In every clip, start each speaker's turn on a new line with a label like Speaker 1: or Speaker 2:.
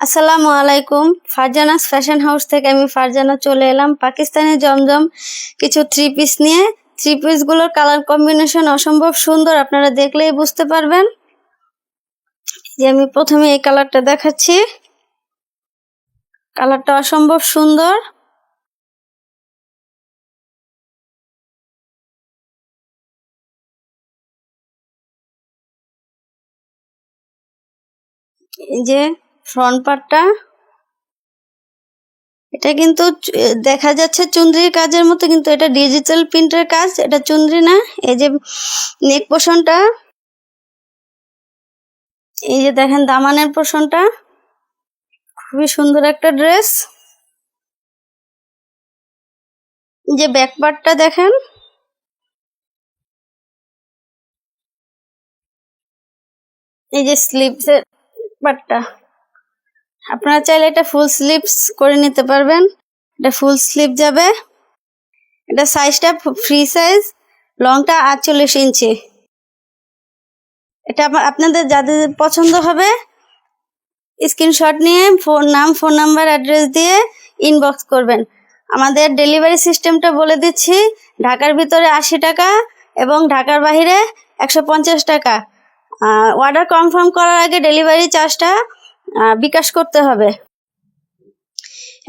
Speaker 1: আসসালামু আলাইকুম। Farzana's fashion house থেকে আমি ফারজানা চলে এলাম পাকিস্তানি জমজম কিছু থ্রি পিস নিয়ে। থ্রি পিসগুলোর কালার কম্বিনেশন অসম্ভব সুন্দর, আপনারা দেখলেই বুঝতে পারবেন। যে আমি প্রথমে এই কালারটা দেখাচ্ছি, কালারটা অসম্ভব সুন্দর। এই যে ফ্রন্ট পার্টটা, এটা কিন্তু দেখা যাচ্ছে চুনরির কাজের মতো, কিন্তু এটা ডিজিটাল প্রিন্টের কাজ, এটা চুনরি না। এই যে নেক পোর্শনটা, এই যে দেখেন দামানের পোর্শনটা, খুবই সুন্দর একটা ড্রেস। যে ব্যাক পার্টটা দেখেন, এই যে স্লিভসের পার্টটা, আপনারা চাইলে এটা ফুল স্লিভস করে নিতে পারবেন। এটা ফুল স্লিভ যাবে। এটা সাইজটা ফ্রি সাইজ, লংটা 48 ইঞ্চি। এটা আপনাদের যাদের পছন্দ হবে স্ক্রিনশট নিয়ে নাম, ফোন নাম্বার, অ্যাড্রেস দিয়ে ইনবক্স করবেন। আমাদের ডেলিভারি সিস্টেমটা বলে দিচ্ছি। ঢাকার ভিতরে 80 টাকা এবং ঢাকার বাইরে 150 টাকা। অর্ডার কনফার্ম করার আগে ডেলিভারি চার্জটা বিকাশ করতে হবে।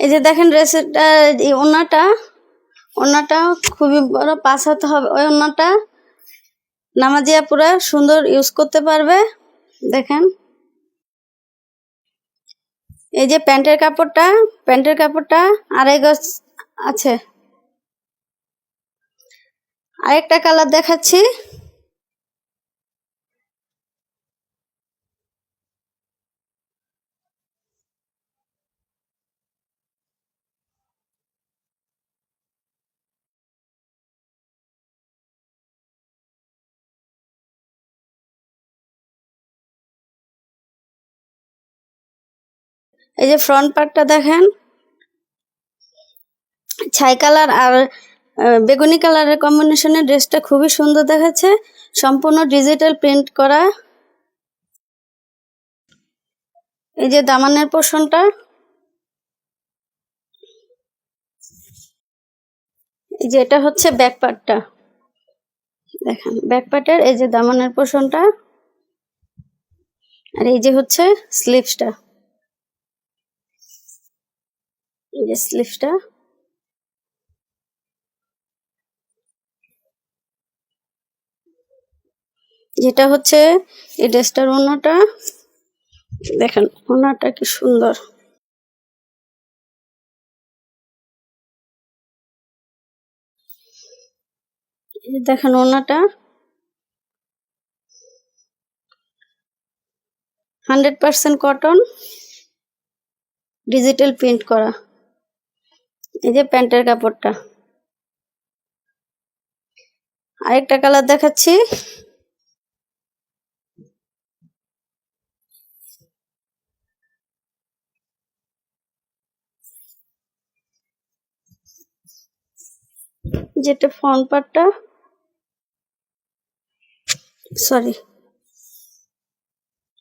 Speaker 1: এই যে দেখেন ড্রেসটা, এই ওড়নাটা খুবই বড়, 5 হাত হবে। ওই ওড়নাটা নামাজিয়া পুরা সুন্দর ইউজ করতে পারবে। দেখেন এই যে প্যান্টের কাপড়টা 2.5 গজ আছে। আরেকটা কালার দেখাচ্ছি। এই যে ফ্রন্ট পার্টটা দেখেন, ছাই কালার আর বেগুনি কালারের কম্বিনেশনে ড্রেসটা খুবই সুন্দর দেখাচ্ছে, সম্পূর্ণ ডিজিটাল প্রিন্ট করা। এই যে দামানের পোর্শনটা, এই যে এটা হচ্ছে ব্যাক পার্টটা, দেখেন ব্যাক পার্টের এই যে দামানের পোর্শনটা, আর এই যে হচ্ছে স্লিভসটা, এই যে স্লিভসটা। যেটা হচ্ছে এই ড্রেসটার ওড়নাটা, দেখেন ওড়নাটা কি সুন্দর। এই যে দেখেন ওড়নাটা 100% কটন, ডিজিটাল প্রিন্ট করা। এই যে প্যান্টের কাপড়টা। আরেকটা কালার দেখাচ্ছি। যেটা ফ্রন্ট পার্টটা, সরি,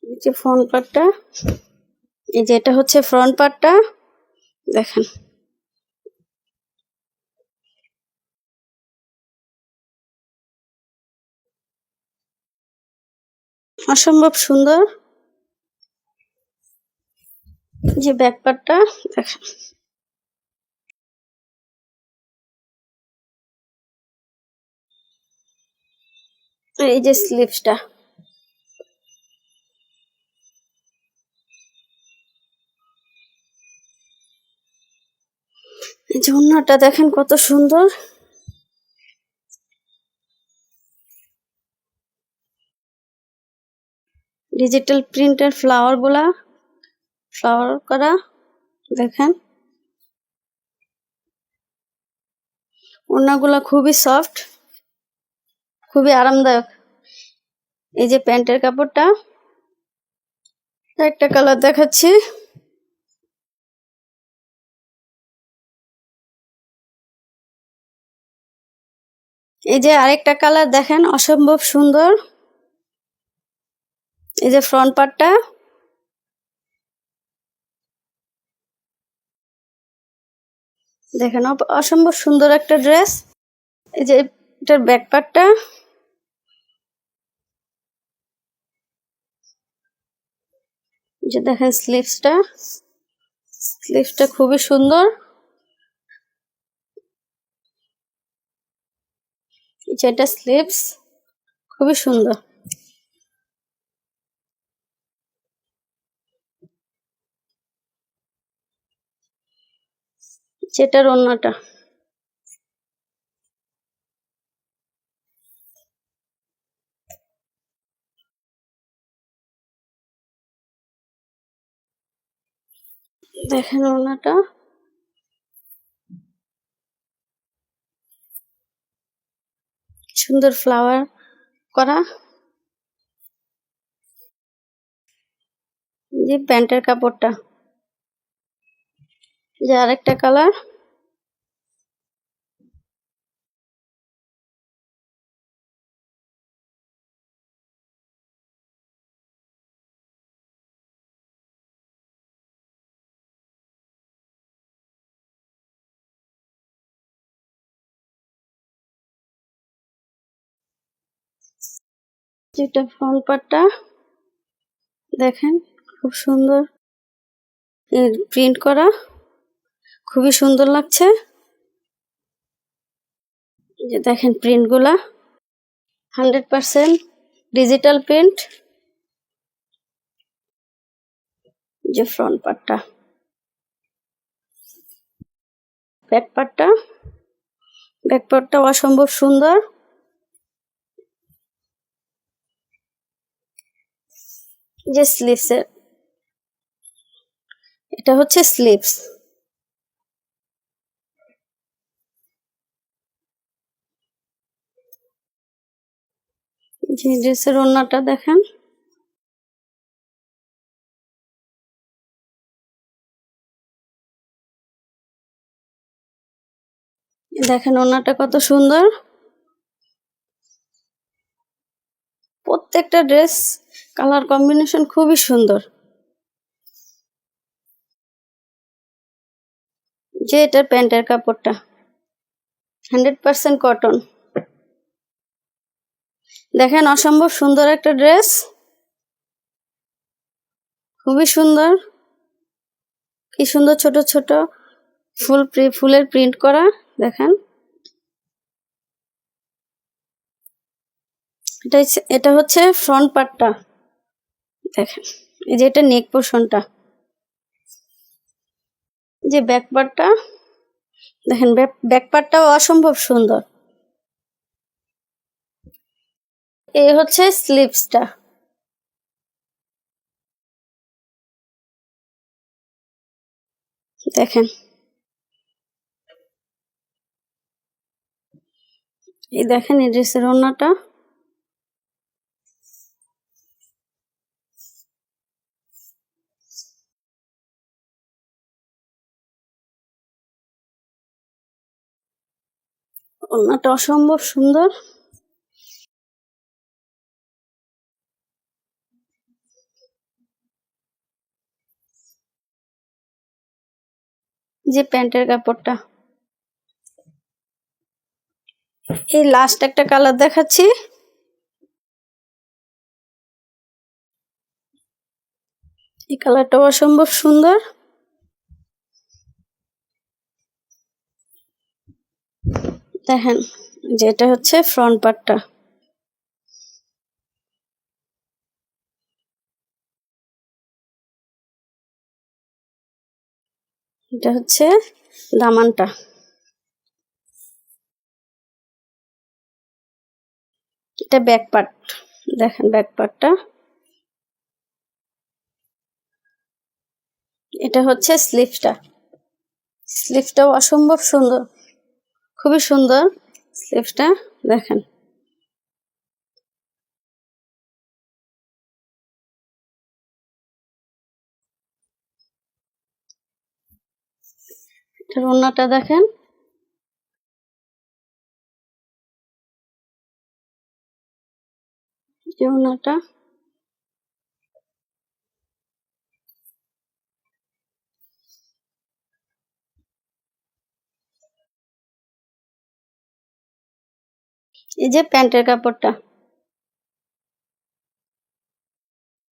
Speaker 1: এই যে ফ্রন্ট পার্টটা, এই যে এটা হচ্ছে ফ্রন্ট পার্টটা, দেখেন অসম্ভব সুন্দর। যে ব্যাক পার্টটা দেখেন, এই যে স্লিভসটা, এই যে ওড়নাটা দেখেন কত সুন্দর। ডিজিটাল প্রিন্টের ফ্লাওয়ার করা, দেখেন ওড়নাগুলা খুবই সফট, খুবই আরামদায়ক। এই যে প্যান্টের কাপড়টা, একটা কালার দেখাচ্ছি। এই যে আরেকটা কালার দেখেন অসম্ভব সুন্দর। এই যে ফ্রন্ট পার্টটা, দেখেন অসম্ভব সুন্দর একটা ড্রেস। এই যে এটার ব্যাক পার্টটা, যে দেখেন স্লিভসটা খুবই সুন্দর। যেটা স্লিভস খুবই সুন্দর। যেটার ওড়নাটা, দেখেন ওড়নাটা সুন্দর ফ্লাওয়ার করা। যে প্যান্টের কাপড়টা, যে আরেকটা কালার, যেটা ফ্রন্ট পার্টটা দেখেন খুব সুন্দর প্রিন্ট করা, খুবই সুন্দর লাগছে। যে দেখেন প্রিন্টগুলা 100% ডিজিটাল প্রিন্ট। যে ফ্রন্ট পার্টটা, ব্যাক পার্টটা অসম্ভব সুন্দর। যে স্লিভসের, এটা হচ্ছে স্লিভস। যে ড্রেসের ওড়নাটা দেখেন, দেখেন ওড়নাটা কত সুন্দর। প্রত্যেকটা ড্রেস কালার কম্বিনেশন খুবই সুন্দর। যে এটার প্যান্টের কাপড়টা 100% কটন। দেখেন অসম্ভব সুন্দর একটা ড্রেস, খুবই সুন্দর। কি সুন্দর ছোট ছোট ফুলের প্রিন্ট করা। দেখেন এটা হচ্ছে ফ্রন্ট পার্টটা। দেখেন এই যে এটা নেক পোর্শনটা। যে ব্যাক পার্টটা দেখেন, ব্যাক পার্টটাও অসম্ভব সুন্দর। এই হচ্ছে স্লিভসটা। দেখেন এই দেখেন এই ড্রেসের ওড়নাটা, ওড়নাটা অসম্ভব সুন্দর। যে প্যান্টের কাপড়টা, এই লাস্ট একটা কালার দেখাচ্ছি। এই কালারটা অসম্ভব সুন্দর। দেখেন যেটা হচ্ছে ফ্রন্ট পার্টটা। এটা হচ্ছে দামানটা। এটা ব্যাক পার্ট। দেখেন ব্যাক পার্টটা। এটা হচ্ছে স্লিভসটাও অসম্ভব সুন্দর, খুবই সুন্দর স্লিভসটা। দেখেন এটার ওড়নাটা দেখেন, যে ওড়নাটা এই যে প্যান্টের কাপড়টা।